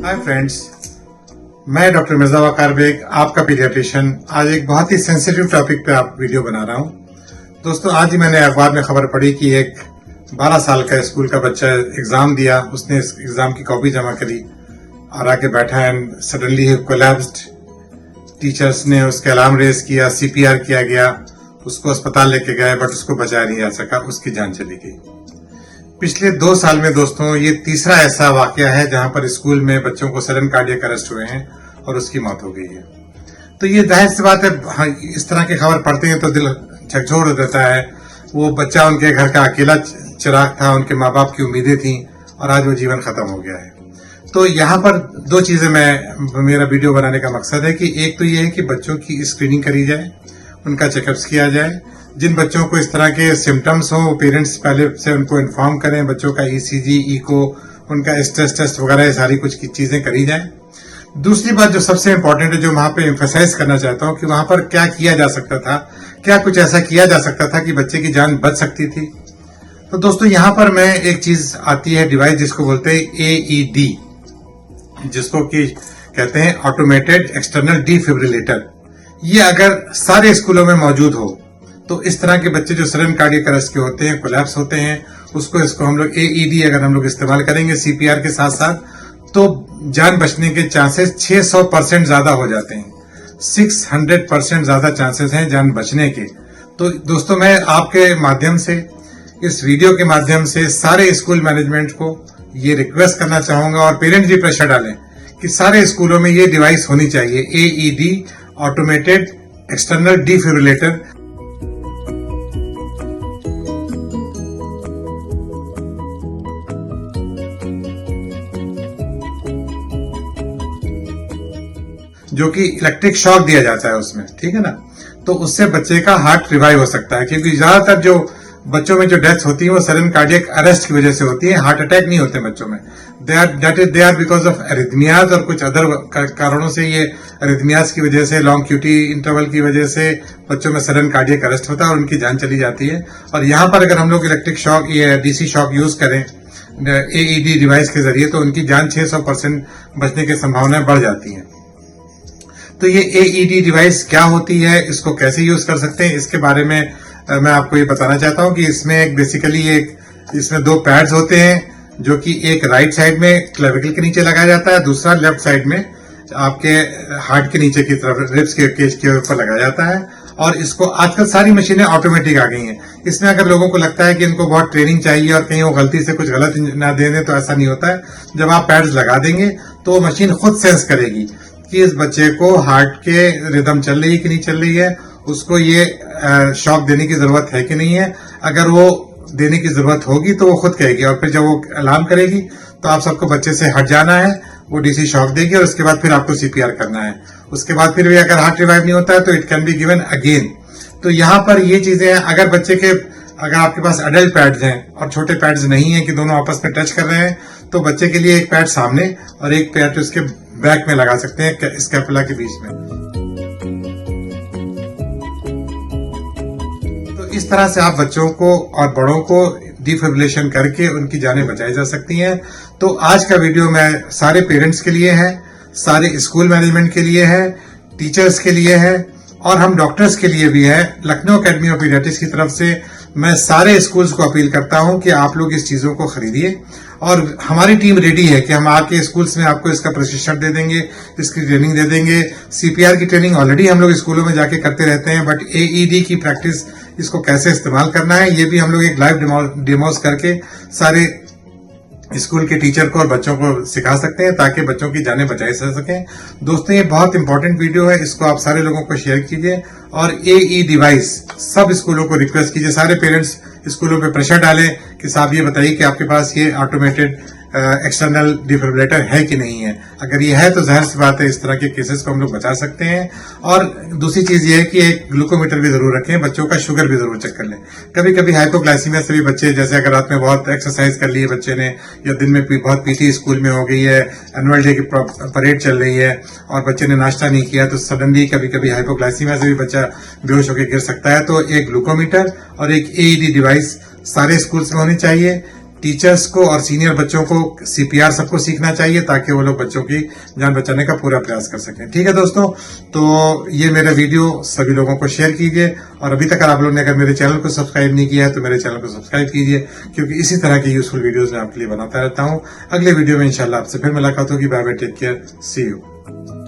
Hi friends, मैं doctor Mirza वकार bag, आपका paediatrician. आज एक बहुत ही सेंसिटिव टॉपिक पे आप वीडियो बना रहा हूँ। दोस्तों, आज ही मैंने अखबार में खबर पढ़ी कि एक 12 साल का स्कूल का बच्चा एग्जाम दिया, उसने इस एग्जाम की कॉपी जमा करी और आके बैठा and suddenly he collapsed. Teachers ने उसके अलार्म रेज किया, CPR किया गया, उसको अस्पताल लेके गए बट उसको बचाया नहीं जा सका, उसकी जान चली गई। पिछले 2 साल में दोस्तों ये तीसरा ऐसा वाकया है जहां पर स्कूल में बच्चों को सडन कार्डियक अरेस्ट हुए हैं और उसकी मौत हो गई है। तो ये जाहिर सी बात है, इस तरह की खबर पढ़ते हैं तो दिल झकझोर हो देता है। वो बच्चा उनके घर का अकेला चिराग था, उनके माँ बाप की उम्मीदें थी और आज वो जीवन खत्म हो गया है। तो यहाँ पर 2 चीजें मेरा वीडियो बनाने का मकसद है कि एक तो ये है कि बच्चों की स्क्रीनिंग करी जाए, उनका चेकअप्स किया जाए। जिन बच्चों को इस तरह के सिम्टम्स हो, पेरेंट्स पहले से उनको इन्फॉर्म करें। बच्चों का ECG, इको, उनका स्ट्रेस टेस्ट वगैरह सारी कुछ चीजें करी जाएं। दूसरी बात जो सबसे इम्पोर्टेंट है, जो वहां पे एम्फेसाइज करना चाहता हूं कि वहां पर क्या किया जा सकता था, क्या कुछ ऐसा किया जा सकता था कि बच्चे की जान बच सकती थी। तो दोस्तों यहाँ पर मैं एक चीज आती है, डिवाइस जिसको बोलते हैं AED, जिसको कि कहते हैं ऑटोमेटेड एक्सटर्नल डिफिब्रिलेटर। ये अगर सारे स्कूलों में मौजूद हो तो इस तरह के बच्चे जो सडन कार्डियक अरेस्ट के होते हैं, कोलैप्स होते हैं, इसको हम लोग AED अगर हम लोग इस्तेमाल करेंगे CPR के साथ साथ, तो जान बचने के चांसेस 600% ज्यादा हो जाते हैं। 600% ज्यादा चांसेस हैं जान बचने के। तो दोस्तों, मैं आपके माध्यम से, इस वीडियो के माध्यम से सारे स्कूल मैनेजमेंट को ये रिक्वेस्ट करना चाहूंगा और पेरेंट्स भी प्रेशर डालें कि सारे स्कूलों में ये डिवाइस होनी चाहिए, AED ऑटोमेटेड एक्सटर्नल डिफिब्रिलेटर। जो कि इलेक्ट्रिक शॉक दिया जाता है उसमें, ठीक है ना। तो उससे बच्चे का हार्ट रिवाइव हो सकता है, क्योंकि ज्यादातर जो बच्चों में जो डेथ होती है वो सडन कार्डियक अरेस्ट की वजह से होती है। हार्ट अटैक नहीं होते बच्चों में। They are because of arrhythmias और कुछ अदर कारणों से। ये एरिथमियाज की वजह से, लॉन्ग क्यूटी इंटरवल की वजह से बच्चों में सडन कार्डियक अरेस्ट होता है और उनकी जान चली जाती है। और यहाँ पर अगर हम लोग इलेक्ट्रिक शॉक या DC शॉक यूज करें AED डिवाइस के जरिए, तो उनकी जान 600% बचने की संभावनाएं बढ़ जाती है। तो ये AED डिवाइस क्या होती है, इसको कैसे यूज कर सकते हैं, इसके बारे में मैं आपको ये बताना चाहता हूं कि इसमें इसमें 2 पैड्स होते हैं, जो कि एक राइट साइड में क्लेविकल के नीचे लगाया जाता है, दूसरा लेफ्ट साइड में आपके हार्ट के नीचे की तरफ, रिब्स के केज के ऊपर लगाया जाता है। और इसको आजकल सारी मशीनें ऑटोमेटिक आ गई हैं। इसमें अगर लोगों को लगता है कि इनको बहुत ट्रेनिंग चाहिए और कहीं वो गलती से कुछ गलत ना दे दें, तो ऐसा नहीं होता है। जब आप पैड्स लगा देंगे तो मशीन खुद सेंस करेगी कि इस बच्चे को हार्ट के रिदम चल रही है कि नहीं चल रही है, उसको ये शॉक देने की जरूरत है कि नहीं है। अगर वो देने की जरूरत होगी तो वो खुद कहेगी, और फिर जब वो अलार्म करेगी तो आप सबको बच्चे से हट जाना है, वो DC शॉक देगी और उसके बाद फिर आपको CPR करना है। उसके बाद फिर भी अगर हार्ट रिवाइव नहीं होता है तो it can be given again. तो यहाँ पर ये चीजें हैं। अगर आपके पास अडल्ट पैड्स हैं और छोटे पैड्स नहीं है कि दोनों आपस में टच कर रहे हैं, तो बच्चे के लिए एक पैड सामने और एक पैड उसके बैक में लगा सकते हैं, स्कैपुला के बीच में। तो इस तरह से आप बच्चों को और बड़ों को डिफिब्रिलेशन करके उनकी जानें बचाई जा सकती हैं। तो आज का वीडियो मैं सारे पेरेंट्स के लिए है, सारे स्कूल मैनेजमेंट के लिए है, टीचर्स के लिए है और हम डॉक्टर्स के लिए भी है। लखनऊ अकेडमी ऑफ पीडियाट्रिक्स की तरफ से मैं सारे स्कूल्स को अपील करता हूं कि आप लोग इस चीजों को खरीदिए और हमारी टीम रेडी है कि हम आपके स्कूल्स में आपको इसका प्रशिक्षण दे देंगे, इसकी ट्रेनिंग दे देंगे। CPR की ट्रेनिंग ऑलरेडी हम लोग स्कूलों में जाके करते रहते हैं, बट AED की प्रैक्टिस, इसको कैसे इस्तेमाल करना है, ये भी हम लोग एक लाइव डेमोस करके सारे स्कूल के टीचर को और बच्चों को सिखा सकते हैं, ताकि बच्चों की जानें बचाई जा सकें। दोस्तों, ये बहुत इंपॉर्टेंट वीडियो है, इसको आप सारे लोगों को शेयर कीजिए और AED डिवाइस सब स्कूलों को रिक्वेस्ट कीजिए। सारे पेरेंट्स स्कूलों पे प्रेशर डालें कि साहब ये बताइए कि आपके पास ये ऑटोमेटेड एक्सटर्नल डिफिब्रिलेटर है कि नहीं है। अगर ये है तो जाहिर सी बात है इस तरह के केसेस को हम लोग बचा सकते हैं। और दूसरी चीज ये है कि एक ग्लूकोमीटर भी जरूर रखें, बच्चों का शुगर भी जरूर चेक कर लें। कभी कभी हाइपोग्लाइसीमिया से भी बच्चे, जैसे अगर रात में बहुत एक्सरसाइज कर ली है बच्चे ने, या दिन में बहुत पीटी स्कूल में हो गई है, एनुअल डे की परेड चल रही है और बच्चे ने नाश्ता नहीं किया, तो सडनली कभी कभी हाइपोग्लाइसीमिया से भी बच्चा बेहोश होकर गिर सकता है। तो एक ग्लूकोमीटर और एक AED डिवाइस सारे स्कूल्स में होनी चाहिए। टीचर्स को और सीनियर बच्चों को CPR सबको सीखना चाहिए ताकि वो लोग बच्चों की जान बचाने का पूरा प्रयास कर सकें। ठीक है दोस्तों, तो ये मेरा वीडियो सभी लोगों को शेयर कीजिए और अभी तक आप लोगों ने अगर मेरे चैनल को सब्सक्राइब नहीं किया है तो मेरे चैनल को सब्सक्राइब कीजिए, क्योंकि इसी तरह की यूजफुल वीडियोस मैं आपके लिए बनाता रहता हूँ। अगले वीडियो में इंशाल्लाह आपसे फिर मुलाकात होगी। Bye bye, take care, see you.